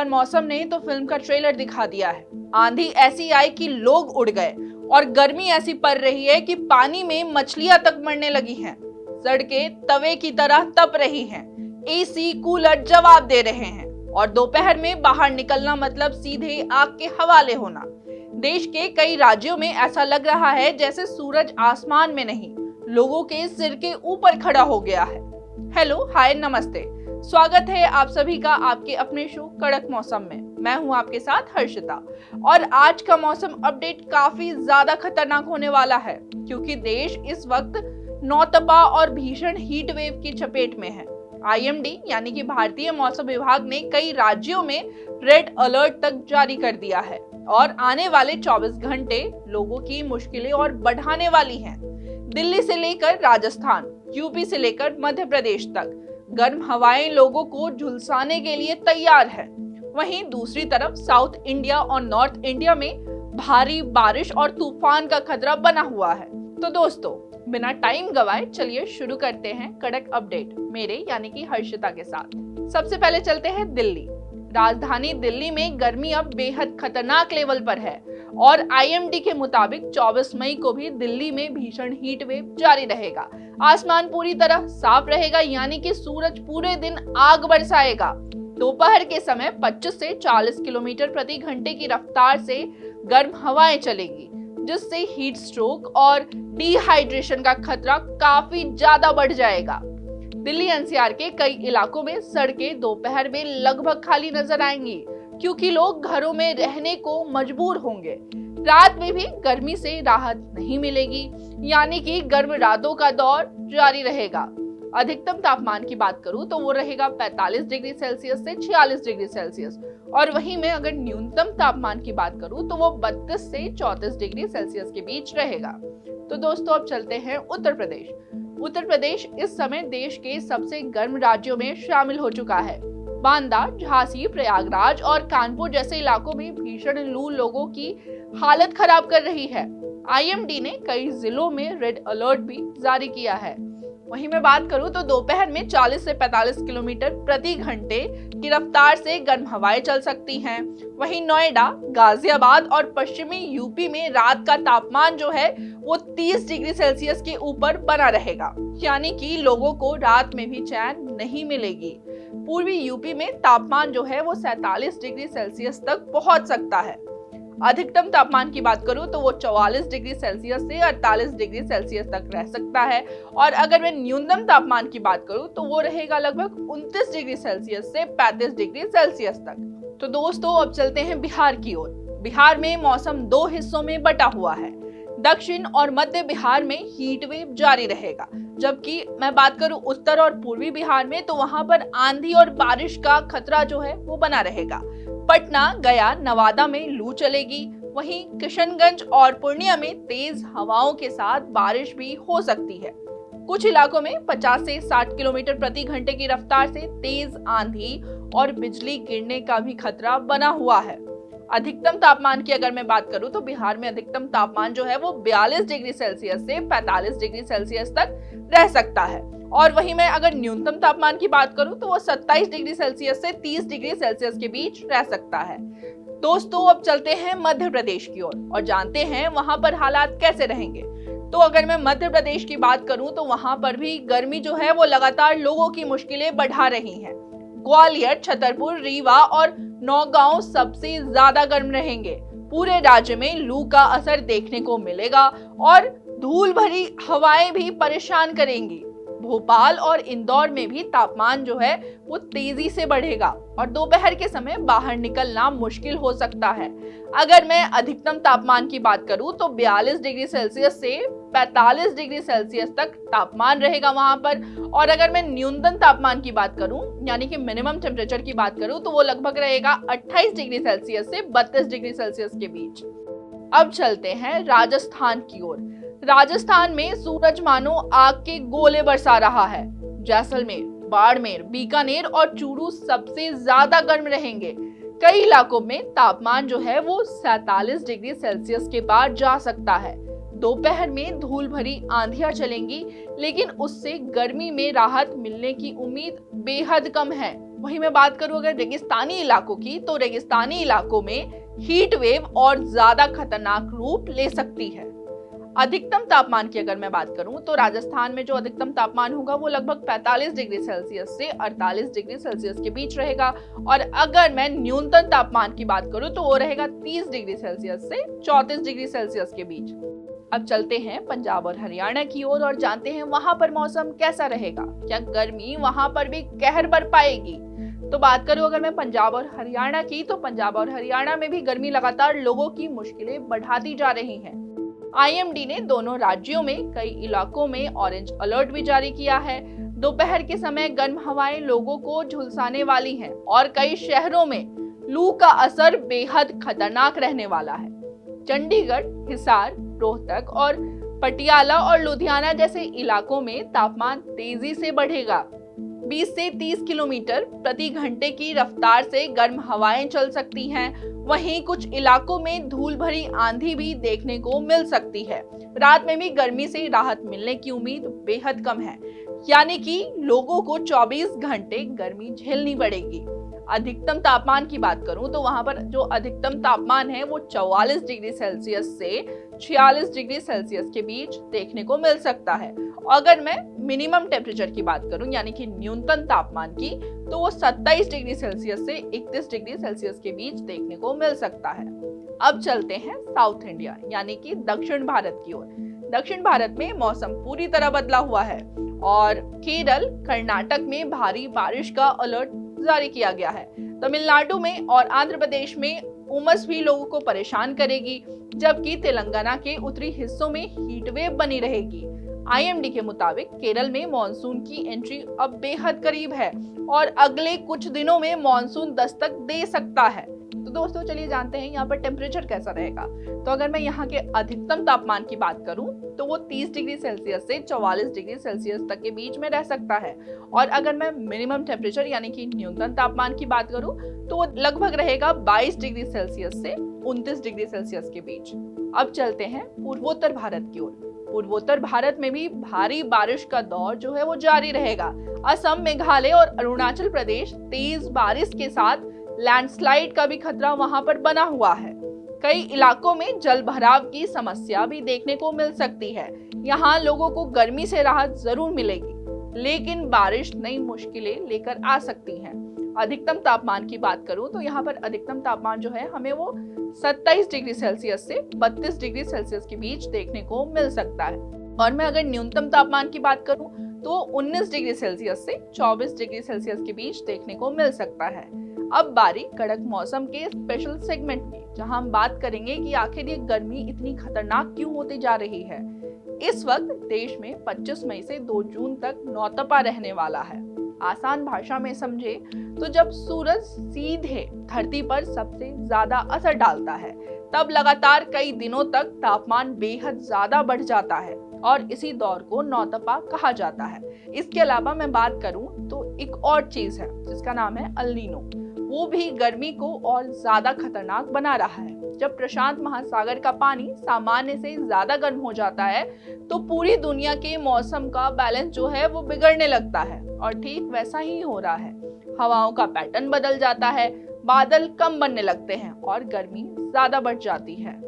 बार मौसम ने तो फिल्म का ट्रेलर दिखा दिया है। आंधी ऐसी आई कि लोग उड़ गए और गर्मी ऐसी पड़ रही है कि पानी में मछलियां तक मरने लगी हैं। सड़कें तवे की तरह तप रही हैं। एसी कूलर जवाब दे रहे हैं और दोपहर में बाहर निकलना मतलब सीधे आग के हवाले होना। देश के कई राज्यों में ऐसा लग रहा है जैसे सूरज आसमान में नहीं, लोगों के सिर के ऊपर खड़ा हो गया है। हेलो, हाय, नमस्ते, स्वागत है आप सभी का आपके अपने शो कड़क मौसम में। मैं हूं आपके साथ हर्षिता और आज का मौसम अपडेट काफी ज्यादा खतरनाक होने वाला है क्योंकि देश इस वक्त नौतपा और भीषण हीट वेव की चपेट में है। IMD यानी कि भारतीय मौसम विभाग ने कई राज्यों में रेड अलर्ट तक जारी कर दिया है और आने वाले 24 घंटे लोगों की मुश्किलें और बढ़ाने वाली हैं। दिल्ली से लेकर राजस्थान, यूपी से लेकर मध्य प्रदेश तक गर्म हवाएं लोगों को झुलसाने के लिए तैयार है। वहीं दूसरी तरफ साउथ इंडिया और नॉर्थ इंडिया में भारी बारिश और तूफान का खतरा बना हुआ है। तो दोस्तों, बिना टाइम गवाए चलिए शुरू करते हैं कड़क अपडेट मेरे यानी कि हर्षिता के साथ। सबसे पहले चलते हैं दिल्ली। राजधानी दिल्ली में गर्मी अब बेहद खतरनाक लेवल पर है और IMD के मुताबिक 24 मई को भी दिल्ली में भीषण हीट वेव जारी रहेगा। आसमान पूरी तरह साफ रहेगा यानी कि सूरज पूरे दिन आग बरसाएगा। दोपहर के समय 25 से 40 किलोमीटर प्रति घंटे की रफ्तार से गर्म हवाएं चलेगी, जिससे हीट स्ट्रोक और डिहाइड्रेशन का खतरा काफी ज्यादा बढ़ जाएगा। दिल्ली NCR के कई इलाकों में सड़कें दोपहर में लगभग खाली नजर आएंगी क्योंकि लोग घरों में रहने को मजबूर होंगे। रात में भी गर्मी से राहत नहीं मिलेगी यानी कि गर्म रातों का दौर जारी रहेगा। अधिकतम तापमान की बात करूं तो वो रहेगा 45 डिग्री सेल्सियस से 46 डिग्री सेल्सियस और वहीं में अगर न्यूनतम तापमान की बात करूं तो वो 32 से 34 डिग्री सेल्सियस के बीच रहेगा। तो दोस्तों, अब चलते हैं उत्तर प्रदेश। उत्तर प्रदेश इस समय देश के सबसे गर्म राज्यों में शामिल हो चुका है। बांदा, झांसी, प्रयागराज और कानपुर जैसे इलाकों में भीषण लू लोगों की हालत खराब कर रही है। IMD ने कई जिलों में रेड अलर्ट भी जारी किया है। वहीं मैं बात करूं तो दोपहर में 40 से 45 किलोमीटर प्रति घंटे की रफ्तार से गर्म हवाएं चल सकती हैं। वहीं नोएडा, गाजियाबाद और पश्चिमी यूपी में रात का तापमान जो है वो 30 डिग्री सेल्सियस के ऊपर बना रहेगा यानी कि लोगों को रात में भी चैन नहीं मिलेगी। पूर्वी यूपी में तापमान जो है वो 47 डिग्री सेल्सियस तक पहुंच सकता है। अधिकतम तापमान की बात करूं तो वो 44 डिग्री सेल्सियस से 48 डिग्री सेल्सियस तक रह सकता है और अगर मैं न्यूनतम तापमान की बात करूं तो वो रहेगा लगभग 29 डिग्री सेल्सियस से 35 डिग्री सेल्सियस तक। तो दोस्तों, अब चलते हैं बिहार की ओर। बिहार में मौसम दो हिस्सों में बटा हुआ है। दक्षिण और मध्य बिहार में हीट वेव जारी रहेगा, जबकि मैं बात करूं उत्तर और पूर्वी बिहार में तो वहां पर आंधी और बारिश का खतरा जो है वो बना रहेगा। पटना, गया, नवादा में लू चलेगी। वहीं किशनगंज और पूर्णिया में तेज हवाओं के साथ बारिश भी हो सकती है। कुछ इलाकों में 50 से 60 किलोमीटर प्रति घंटे की रफ्तार से तेज आंधी और बिजली गिरने का भी खतरा बना हुआ है। अधिकतम तापमान की अगर मैं बात करूं तो बिहार में अधिकतम तापमान जो है वो 42 डिग्री सेल्सियस से 45 डिग्री सेल्सियस तक रह सकता है और वहीं मैं अगर न्यूनतम तापमान की बात करूं तो वो 27 डिग्री सेल्सियस से 30 डिग्री सेल्सियस के बीच रह सकता है। दोस्तों, अब चलते हैं मध्य प्रदेश की ओर और जानते हैं वहां पर हालात कैसे रहेंगे। तो अगर मैं मध्य प्रदेश की बात करूं तो वहां पर भी गर्मी जो है वो लगातार लोगों की मुश्किलें बढ़ा रही है। ग्वालियर, छतरपुर, रीवा और नौगांव सबसे ज्यादा गर्म रहेंगे। पूरे राज्य में लू का असर देखने को मिलेगा और धूल भरी हवाएं भी परेशान करेंगी। भोपाल और इंदौर में भी तापमान जो है वो तेजी से बढ़ेगा और दोपहर के समय बाहर निकलना मुश्किल हो सकता है। अगर मैं अधिकतम तापमान की बात करूं तो 42 डिग्री सेल्सियस से 45 डिग्री सेल्सियस तक तापमान रहेगा वहां पर और अगर मैं न्यूनतम तापमान की बात करूं यानी कि मिनिमम टेम्परेचर की बात करूं तो वो लगभग रहेगा 28 डिग्री सेल्सियस से 32 डिग्री सेल्सियस के बीच। अब चलते हैं राजस्थान की ओर। राजस्थान में सूरज मानो आग के गोले बरसा रहा है। जैसलमेर, बाड़मेर, बीकानेर और चूरू सबसे ज्यादा गर्म रहेंगे। कई इलाकों में तापमान जो है वो 47 डिग्री सेल्सियस के पार जा सकता है। दोपहर में धूल भरी आंधियां चलेंगी, लेकिन उससे गर्मी में राहत मिलने की उम्मीद बेहद कम है। वहीं मैं बात करूं अगर रेगिस्तानी इलाकों की, तो रेगिस्तानी इलाकों में हीट वेव और ज्यादा खतरनाक रूप ले सकती है। अधिकतम तापमान की अगर मैं बात करूं तो राजस्थान में जो अधिकतम तापमान होगा वो लगभग 45 डिग्री सेल्सियस से 48 डिग्री सेल्सियस के बीच रहेगा, और अगर मैं न्यूनतम तापमान की बात करूं तो वो रहेगा 30 डिग्री सेल्सियस से 34 डिग्री सेल्सियस के बीच। अब चलते हैं पंजाब और हरियाणा की ओर और जानते हैं वहां पर मौसम कैसा रहेगा। क्या गर्मी वहां पर भी कहर बर पाएगी? तो बात करूं अगर मैं पंजाब और हरियाणा की, तो पंजाब और हरियाणा में भी गर्मी लगातार लोगों की मुश्किलें बढ़ाती जा रही है। IMD ने दोनों राज्यों में कई इलाकों में ऑरेंज अलर्ट भी जारी किया है। दोपहर के समय गर्म हवाएं लोगों को झुलसाने वाली हैं और कई शहरों में लू का असर बेहद खतरनाक रहने वाला है। चंडीगढ़, हिसार, रोहतक और पटियाला और लुधियाना जैसे इलाकों में तापमान तेजी से बढ़ेगा। 20 से 30 किलोमीटर प्रति घंटे की रफ्तार से गर्म हवाएं चल सकती हैं। वहीं कुछ इलाकों में धूल भरी आंधी भी देखने को मिल सकती है। रात में भी गर्मी से राहत मिलने की उम्मीद बेहद कम है, यानी कि लोगों को 24 घंटे गर्मी झेलनी पड़ेगी। अधिकतम तापमान की बात करूं तो वहां पर जो अधिकतम तापमान है वो 44 डिग्री सेल्सियस से 46 डिग्री सेल्सियस के बीच देखने को मिल सकता है। अगर मैं मिनिमम टेम्परेचर की बात करूं यानी कि न्यूनतम तापमान की, तो वो 27 डिग्री सेल्सियस से 31 डिग्री सेल्सियस के बीच देखने को मिल सकता है। अब चलते हैं साउथ इंडिया यानी कि दक्षिण भारत की ओर। दक्षिण भारत में मौसम पूरी तरह बदला हुआ है और केरल, कर्नाटक में भारी बारिश का अलर्ट जारी किया गया है। तमिलनाडु में और आंध्र प्रदेश में उमस भी लोगों को परेशान करेगी, जबकि तेलंगाना के उत्तरी हिस्सों में हीट वेव बनी रहेगी। IMD के मुताबिक केरल में मानसून की एंट्री अब बेहद करीब है और अगले कुछ दिनों में मानसून दस्तक दे सकता है। तो दोस्तों चलिए जानते हैं यहाँ पर टेम्परेचर कैसा रहेगा। तो अगर मैं यहाँ के अधिकतम तापमान की बात करूँ तो वो 30 डिग्री सेल्सियस से 44 डिग्री सेल्सियस तक के बीच में रह सकता है, और अगर मैं मिनिमम टेम्परेचर यानी कि न्यूनतम तापमान की बात करूँ तो वो लगभग रहेगा 22 डिग्री सेल्सियस से 29 डिग्री सेल्सियस के बीच। अब चलते हैं पूर्वोत्तर भारत की ओर। पूर्वोत्तर भारत में भी भारी बारिश का दौर जो है वो जारी रहेगा। असम, मेघालय और अरुणाचल प्रदेश तेज बारिश के साथ लैंडस्लाइड का भी खतरा वहां पर बना हुआ है। कई इलाकों में जल भराव की समस्या भी देखने को मिल सकती है। यहाँ लोगों को गर्मी से राहत जरूर मिलेगी, लेकिन बारिश नई मुश्किलें लेकर आ सकती है। अधिकतम तापमान की बात करूं तो यहाँ पर अधिकतम तापमान जो है हमें वो 27 डिग्री सेल्सियस से 32 डिग्री सेल्सियस के बीच देखने को मिल सकता है, और मैं अगर न्यूनतम तापमान की बात करूं तो 19 डिग्री सेल्सियस से 24 डिग्री सेल्सियस के बीच देखने को मिल सकता है। अब बारी कड़क मौसम के स्पेशल सेगमेंट की, जहां हम बात करेंगे कि आखिर ये गर्मी इतनी खतरनाक क्यों होती जा रही है। इस वक्त देश में 25 मई से 2 जून तक नौतपा रहने वाला है। आसान भाषा में समझे तो जब सूरज सीधे धरती पर सबसे ज्यादा असर डालता है, तब लगातार कई दिनों तक तापमान बेहद ज्यादा बढ़ जाता है और इसी दौर को नौतपा कहा जाता है। इसके अलावा मैं बात करूं तो एक और चीज है जिसका नाम है अल नीनो। वो भी गर्मी को और ज्यादा खतरनाक बना रहा है। जब प्रशांत महासागर का पानी सामान्य से ज्यादा गर्म हो जाता है तो पूरी दुनिया के मौसम का बैलेंस जो है वो बिगड़ने लगता है, और ठीक वैसा ही हो रहा है। हवाओं का पैटर्न बदल जाता है, बादल कम बनने लगते हैं और गर्मी ज्यादा बढ़ जाती है।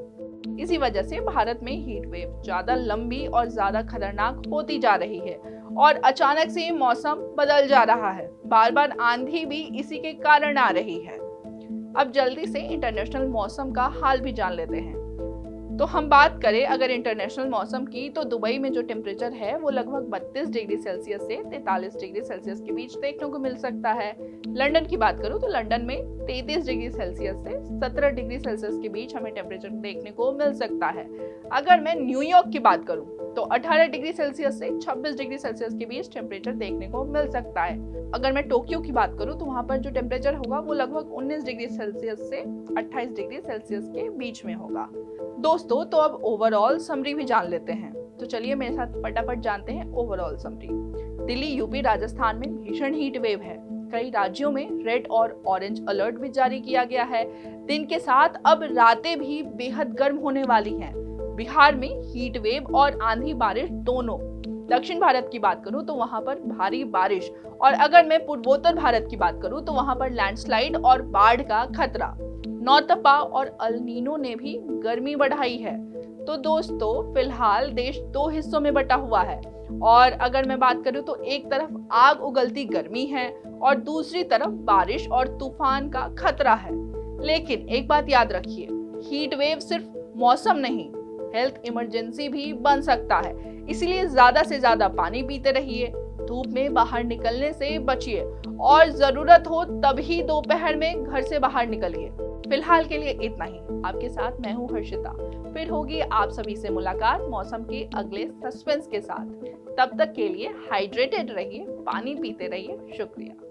इसी वजह से भारत में हीट वेव ज्यादा लंबी और ज्यादा खतरनाक होती जा रही है और अचानक से मौसम बदल जा रहा है। बार बार आंधी भी इसी के कारण आ रही है। अब जल्दी से इंटरनेशनल मौसम का हाल भी जान लेते हैं। तो हम बात करें अगर इंटरनेशनल मौसम की, तो दुबई में जो टेम्परेचर है वो लगभग 32 डिग्री सेल्सियस से 43 डिग्री सेल्सियस के बीच देखने को मिल सकता है। लंदन की बात करूं तो लंदन में 33 डिग्री सेल्सियस से 17 डिग्री सेल्सियस के बीच हमें टेम्परेचर देखने को मिल सकता है। अगर मैं न्यूयॉर्क की बात करूं तो 18 डिग्री सेल्सियस से 26 डिग्री सेल्सियस के बीच टेम्परेचर देखने को मिल सकता है। अगर मैं टोक्यो की बात करूं तो वहां पर जो टेम्परेचर होगा वो लगभग 19 डिग्री सेल्सियस से 28 डिग्री सेल्सियस के बीच में होगा। दोस्तों तो अब ओवरऑल समरी भी जान लेते हैं। तो चलिए मेरे साथ फटाफट जानते हैं overall summary. Delhi, UP, Rajasthan में भीषण हीट वेव है। कई राज्यों में रेड और ऑरेंज अलर्ट भी जारी किया गया है। दिन के साथ अब रातें भी बेहद गर्म होने वाली हैं। बिहार में हीट वेव और आंधी बारिश दोनों। दक्षिण भारत की बात करूं तो वहां पर भारी बारिश, और अगर मैं पूर्वोत्तर भारत की बात करूं तो वहां पर लैंडस्लाइड और बाढ़ का खतरा। नौतपा और अल नीनो ने भी गर्मी बढ़ाई है। तो दोस्तों, फिलहाल देश दो हिस्सों में बटा हुआ है, और अगर मैं बात करूं तो एक तरफ आग उगलती गर्मी है और दूसरी तरफ बारिश और तूफान का खतरा है। लेकिन एक बात याद रखिए, हीट वेव सिर्फ मौसम नहीं, हेल्थ इमरजेंसी भी बन सकता है। इसीलिए ज्यादा से ज्यादा पानी पीते रहिए, धूप में बाहर निकलने से बचिए, और जरूरत हो तभी दोपहर में घर से बाहर निकलिए। फिलहाल के लिए इतना ही। आपके साथ मैं हूँ हर्षिता। फिर होगी आप सभी से मुलाकात मौसम के अगले सस्पेंस के साथ। तब तक के लिए हाइड्रेटेड रहिए, पानी पीते रहिए। शुक्रिया।